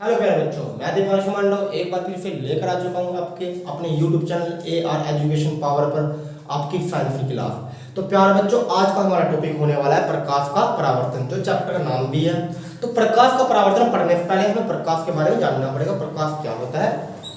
Hello प्यारे बच्चों, मैं दीपांश मांडव एक बार फिर से लेकर आ चुका हूँ आपके अपने YouTube channel AR education power पर आपकी साइंस की क्लास। तो प्यारे बच्चों, आज का हमारा टॉपिक होने वाला है प्रकाश का परावर्तन, जो चैप्टर का नाम भी है। तो प्रकाश का परावर्तन पढ़ने से पहले हमें प्रकाश के बारे में जानना पड़ेगा, प्रकाश क्या होता है।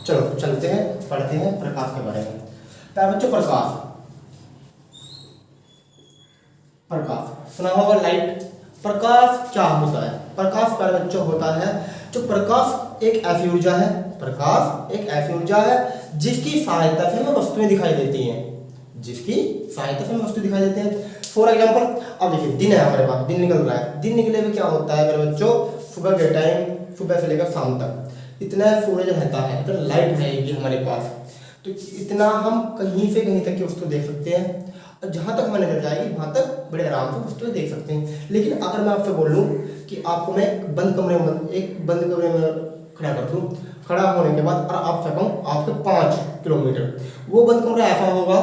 चलो चलते हैं, पढ़ते हैं प्रकाश के बारे में। प्यारे बच्चों, प्रकाश प्रकाश सुना होगा, लाइट। प्रकाश क्या होता है? प्रकाश प्यारे बच्चों होता है, जो प्रकाश एक ऐसी ऊर्जा है, प्रकाश एक ऐसी ऊर्जा है जिसकी सहायता से हमें वस्तुएं दिखाई देती हैं, जिसकी सहायता से हमें वस्तु दिखाई देते हैं। फॉर एग्जांपल, अब देखिए दिन है हमारे पास, दिन निकल रहा है। दिन निकले में क्या होता है मेरे बच्चों? सुबह के टाइम, सुबह से लेकर शाम तक इतना सूरज रहता है, इतना लाइट रहेगी हमारे पास, तो इतना हम कहीं से कहीं तक की वस्तु देख सकते हैं। जहाँ तक हमें नजर जाएगी वहां तक बड़े आराम से वस्तुएं देख सकते हैं। लेकिन अगर मैं आपसे बोल लूँ कि आपको मैं एक बंद कमरे में खड़ा कर दूँ, खड़ा होने के बाद और आपसे कहूँ आपके 5 किलोमीटर, वो बंद कमरा ऐसा होगा,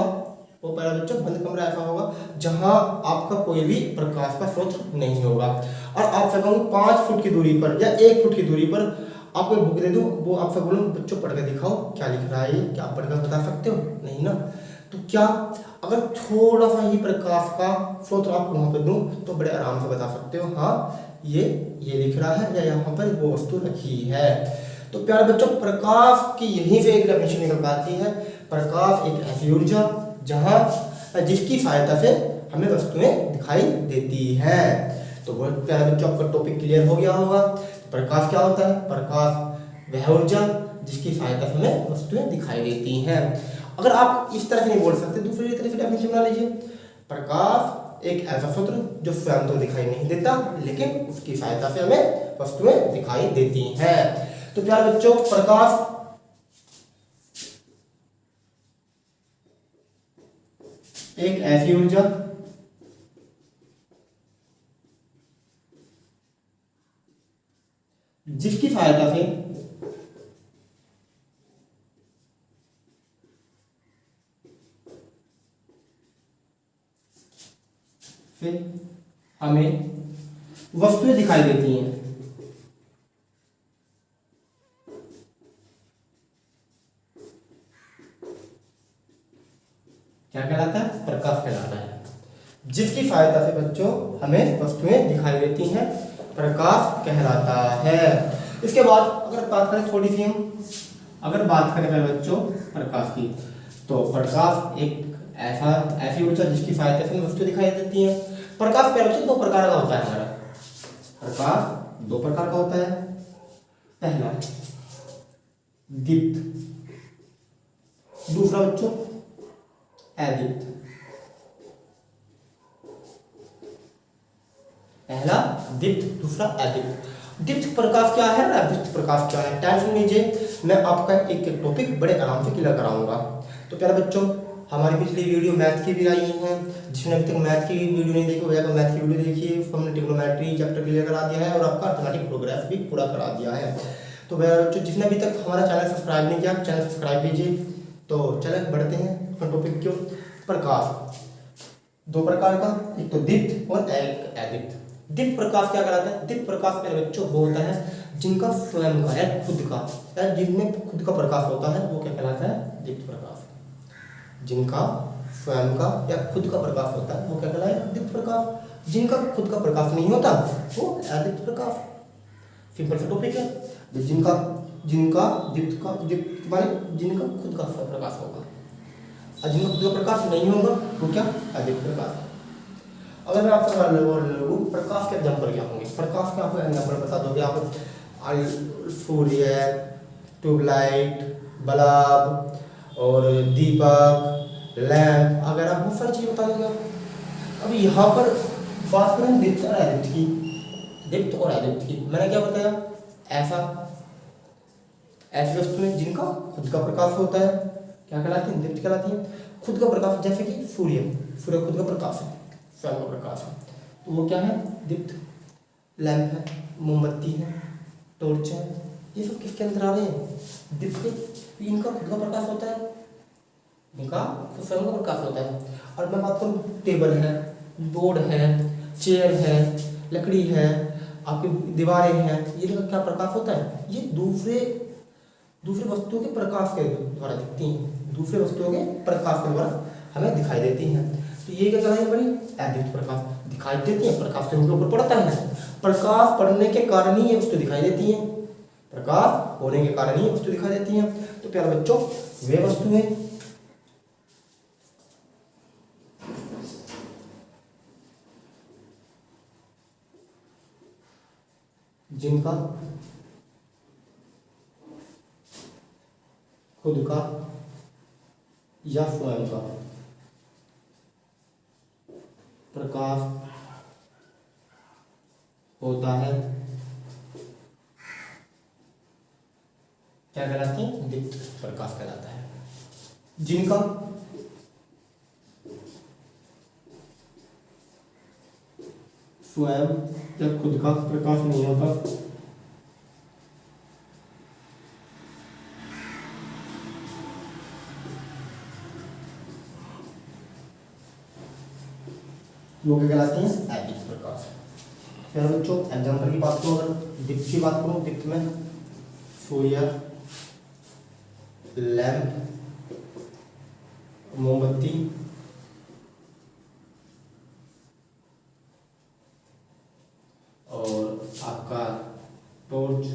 वो पहला बच्चों बंद कमरा ऐसा होगा जहाँ आपका कोई भी प्रकाश का स्रोत नहीं होगा। और आपसे कहूँ 5 फुट की दूरी पर या 1 फुट की दूरी पर आपको बुक दे दूँ, वो आपसे बोलूँ बच्चों पढ़ के दिखाओ क्या लिख रहा है, क्या आप पढ़कर बता सकते हो? नहीं ना। तो क्या अगर थोड़ा सा ही प्रकाश का स्रोत आपको वहां पर दूं तो बड़े आराम से बता सकते हो, हाँ ये लिख रहा है या यहाँ पर वो वस्तु रखी है। तो प्यारे बच्चों, प्रकाश की यहीं से एक डेफिनेशन निकल पाती है। प्रकाश एक ऐसी ऊर्जा जहाँ जिसकी सहायता से हमें वस्तुएं दिखाई देती है। तो वो प्यारे बच्चों, आपका टॉपिक क्लियर हो गया होगा। प्रकाश क्या होता है? प्रकाश वह ऊर्जा जिसकी सहायता से हमें वस्तुएं दिखाई देती हैं। अगर आप इस तरह से नहीं बोल सकते, दूसरी तरह से डेफिनेशन बना लीजिए। प्रकाश एक ऐसा स्रोत जो स्वयं तो दिखाई नहीं देता, लेकिन उसकी सहायता से हमें वस्तुएं दिखाई देती हैं। तो प्यारे बच्चों, प्रकाश एक ऐसी ऊर्जा जिसकी सहायता से हमें वस्तुएं दिखाई देती हैं। क्या कहलाता है? प्रकाश कहलाता है, जिसकी सहायता से बच्चों हमें वस्तुएं दिखाई देती हैं, प्रकाश कहलाता है। इसके बाद अगर बात करें थोड़ी सी हम, अगर बात करें बच्चों प्रकाश की, तो प्रकाश एक ऐसी ऊर्जा जिसकी सहायता से वस्तु दिखाई देती है। प्रकाश प्यारे बच्चों 2 प्रकार का होता है हमारा। प्रकाश 2 प्रकार का होता है। पहला दीप्त, दूसरा बच्चों अदीप्त। पहला दीप्त, दूसरा अदीप्त। दीप्त प्रकाश क्या है, अदीप्त प्रकाश क्या है? टेंशन लीजिए, मैं आपका एक एक टॉपिक बड़े आराम से क्लियर कराऊंगा। तो प्यारे बच्चों, हमारी पिछली वीडियो मैथ की भी आई है, जिसने अभी तक मैथ की वीडियो नहीं देखी वो मैथ की वीडियो देखिए। उसको हमने ट्रिग्नोमेट्री चैप्टर क्लियर करा दिया है और आपका अर्थमेटिक प्रोग्रेस भी पूरा करा दिया है। तो प्यारे बच्चों, जिसने अभी तक हमारा चैनल सब्सक्राइब नहीं किया, चैनल सब्सक्राइब कीजिए। तो चले बढ़ते हैं टॉपिक क्यों। प्रकाश 2 प्रकार का, एक तो दीप्त और एक अदीप्त। दीप्त प्रकाश क्या कहलाता है? दीप्त प्रकाश मेरे बच्चों वो होता है जिनका स्वयं का है, खुद का, या जिनमें खुद का प्रकाश होता है, वो क्या कहलाता है? दीप्त प्रकाश। जिनका स्वयं का या खुद का प्रकाश होता है वो क्या कहलाता है? दीप्त प्रकाश। जिनका खुद का प्रकाश नहीं होता वो अदीप्त प्रकाश। सिंपल सा टॉपिक है। जिनका दीप्त माने जिनका खुद का प्रकाश होगा, और जिनका खुद का प्रकाश नहीं होगा वो क्या? अदीप्त प्रकाश। अगर मैं आपसे सवाल लूँ प्रकाश के एग्जाम्पल क्या होंगे? प्रकाश के आपको एग्जाम्पल बता दोगे आप? सूर्य, ट्यूबलाइट, बल्ब और दीपक, लैंप, अगर आप बहुत सारी चीज़ बता दोगे। अब यहाँ पर बात करें दीप्त और अदीप्त की, दीप्त और अदीप्त की, मैंने क्या बताया? ऐसी वस्तुएं जिनका खुद का प्रकाश होता है क्या कहलाती है? दीप्त कहलाती है। खुद का प्रकाश, जैसे कि सूर्य खुद का प्रकाश है, स्वयं का प्रकाश है, तो वो क्या है? दीप्त। लैंप है, मोमबत्ती है, टॉर्च है, ये सब किसके अंदर आ रहे हैं? दीप्त के। इनका खुद का प्रकाश होता है, इनका स्वयं का प्रकाश होता है। और मैं बात करूँ टेबल है, बोर्ड है, चेयर है, लकड़ी है, आपकी दीवारें हैं, ये क्या प्रकाश होता है, ये दूसरे दूसरे वस्तुओं के प्रकाश के द्वारा दिखती हैं, दूसरे वस्तुओं के प्रकाश के द्वारा हमें दिखाई देती हैं। तो ये क्या कहलाएगा बड़ी, अदीप्त प्रकाश दिखाई देती है, प्रकाश तो उनके ऊपर पड़ता है, प्रकाश पड़ने के कारण ही ये वस्तु दिखाई देती है, प्रकाश होने के कारण ही वस्तु दिखाई देती है। तो प्यारे बच्चों, वे वस्तुएं जिनका खुद का या स्वयं का प्रकाश होता है, क्या कहलाती है, दीप्त प्रकाश कहलाता है। जिनका स्वयं या खुद का प्रकाश नहीं होता, वो क्या कहलाती हैं, अदीप्त प्रकाश। फिर बच्चों एग्जाम्पल की बात करूँ, अगर दीप्त की बात करूँ, दीप्त में सूर्य, लैंप, मोमबत्ती, और आपका टॉर्च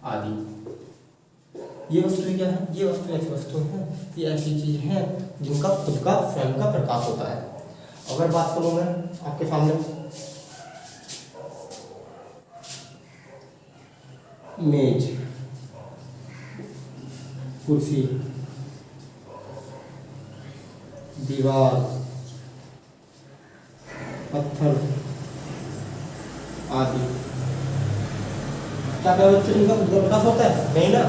आदि, ये वस्तुएं क्या है, ये वस्तुएं ऐसी वस्तुएं हैं, ये ऐसी चीज हैं जिनका खुद का स्वयं का प्रकाश होता है। अगर बात करूं मैं आपके सामने मेज, कुर्सी, दीवार, पत्थर आदि, क्या कहते हैं, इनका खुद का प्रकाश होता है नहीं ना,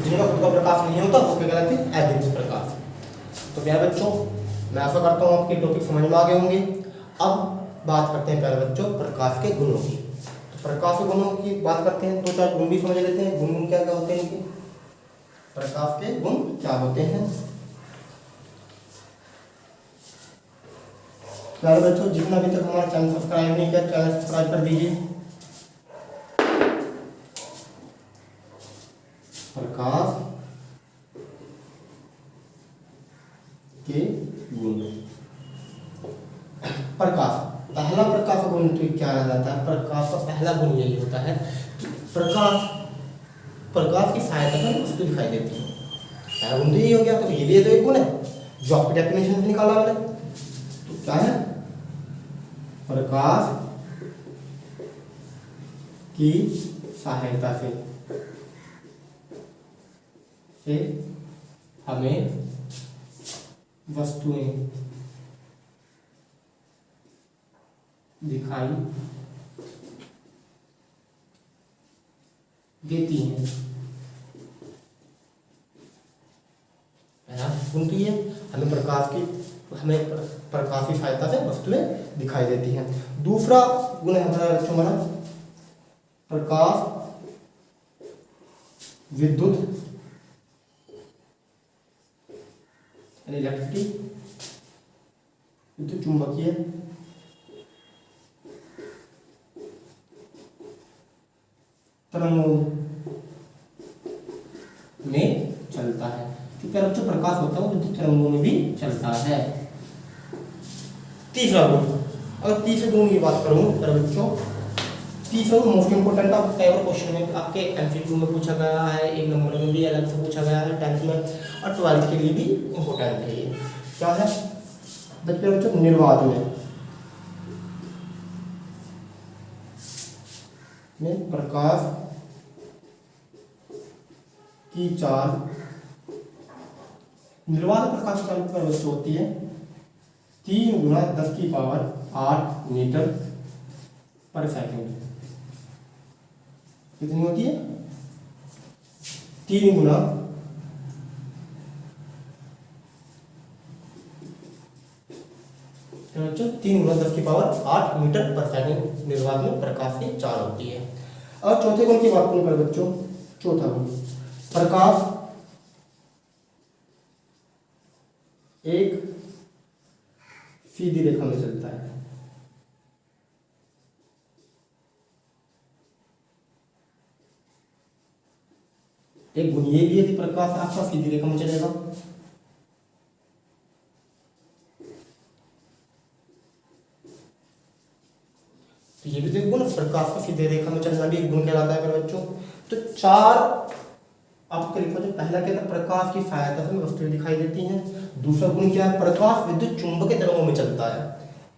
जिनका खुद का प्रकाश नहीं होता वो क्या कहलाते हैं, अदीप्त प्रकाश। तो प्यारे बच्चों, मैं आशा करता हूँ आपके टॉपिक समझ में आ गए होंगे। अब बात करते हैं प्यारे बच्चों प्रकाश के गुणों की। तो प्रकाश के गुणों की बात करते हैं, दो चार गुण भी समझ लेते हैं। गुण क्या क्या होते हैं इनके, प्रकाश के गुण क्या होते हैं। प्यारे बच्चों, जिसने अभी तक हमारा चैनल सब्सक्राइब नहीं किया, चैनल सब्सक्राइब कर दीजिए। प्रकाश के गुण, प्रकाश, पहला प्रकाश गुण तो क्या रहता है, प्रकाश का पहला गुण यही होता है कि प्रकाश की सहायता से वस्तु दिखाई देती है। पहला गुण तो यही हो गया, तो ये तो एक गुण है जो आपकी डेफिनेशन से निकाला मैंने। तो क्या है, प्रकाश की सहायता से हमें वस्तुएं दिखाई देती हैं। गुण तो ये हमें प्रकाश की सहायता से वस्तुएं दिखाई देती हैं। दूसरा गुण है हमारा बच्चों, हमारा प्रकाश विद्युत इलेक्ट्रिसिटी, विद्युत चुंबकीय तरंगों में चलता है। क्योंकि बच्चों प्रकाश होता है वो विद्युत तरंगों में भी चलता है। तीसरा गुण, अगर तीसरे गुण की बात करूं तो बच्चों, तीसरा गुण मोस्ट इंपोर्टेंट, आप कई बार क्वेश्चन में आपके एमसीक्यू में पूछा गया है, एक नंबर में भी अलग से पूछा गया है, 10th में और 12th के लिए भी इंपॉर्टेंट है। ये क्या है बच्चों, निर्वात में प्रकाश की चाल, निर्वात प्रकाश की चाल बच्चों होती है 3 गुना 10 की पावर 8 मीटर पर सेकंड। कितनी होती है, 3 गुना 10 की पावर 8 मीटर पर सेकंड निर्वात में प्रकाश की चाल होती है। और चौथे गुण की बात करूं पर बच्चों, चौथा गुण, प्रकाश एक सीधी रेखा में चलता है। एक गुण ये भी है कि प्रकाश आपका सीधी रेखा में चलेगा, तो ये भी तो एक गुण, प्रकाश का सीधे रेखा में चलना भी एक गुण कहलाता है मेरे बच्चों। तो चार आपको लिखो, जो पहला क्या था, प्रकाश की सहायता से वस्तुएं दिखाई देती हैं। दूसरा गुण क्या है, प्रकाश विद्युत चुंबकीय तरंगों में चलता है।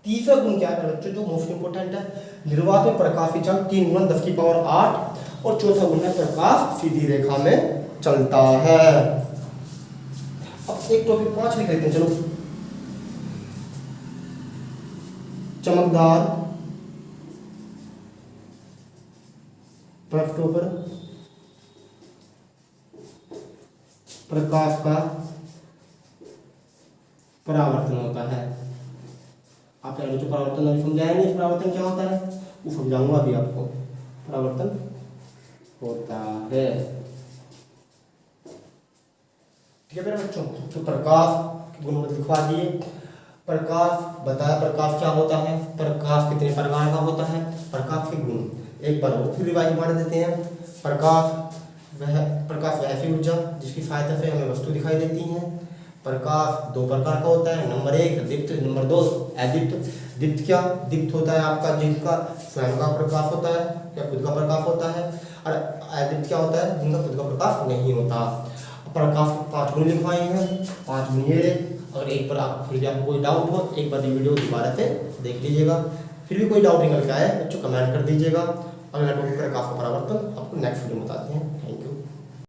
तीसरा गुण क्या है मेरे बच्चों, जो मोस्ट इंपोर्टेंट है, निर्वात में प्रकाश की चाल 3 × 10⁸ और चौथा गुण है प्रकाश सीधी रेखा में चलता है। अब एक टॉपिक 5 लिख लेते हैं, चलो। चमकदार पृष्ठों पर प्रकाश का परावर्तन होता है। आप जो परावर्तन अभी समझाया नहीं, परावर्तन क्या होता है वो समझाऊंगा अभी आपको। परावर्तन होता है, ठीक है मेरे बच्चों। तो प्रकाश गुण लिखवा दिए, प्रकाश बताया, प्रकाश क्या होता है, प्रकाश कितने प्रकार का होता है, प्रकाश के गुण एक बार वो फिर रिवाइज मार देते हैं। प्रकाश वह ऐसी ऊर्जा जिसकी सहायता से हमें वस्तु दिखाई देती हैं। प्रकाश 2 प्रकार का होता है, नंबर 1 दीप्त, नंबर 2 अदीप्त। दीप्त क्या, दीप्त होता है आपका जिनका स्वयं का प्रकाश होता है या खुद का प्रकाश होता है, और अदीप्त क्या होता है, जिनका खुद का प्रकाश नहीं होता। प्रकाश के 5 गुण लिखवाए हैं, 5 गुण ये। अगर एक बार आप फिर भी आपको कोई डाउट हो, एक बार ये वीडियो दोबारा से देख लीजिएगा। फिर भी कोई डाउट निकल के आए बच्चों कमेंट कर दीजिएगा। अगला टॉपिक प्रकाश का परावर्तन आपको नेक्स्ट वीडियो में बताते हैं।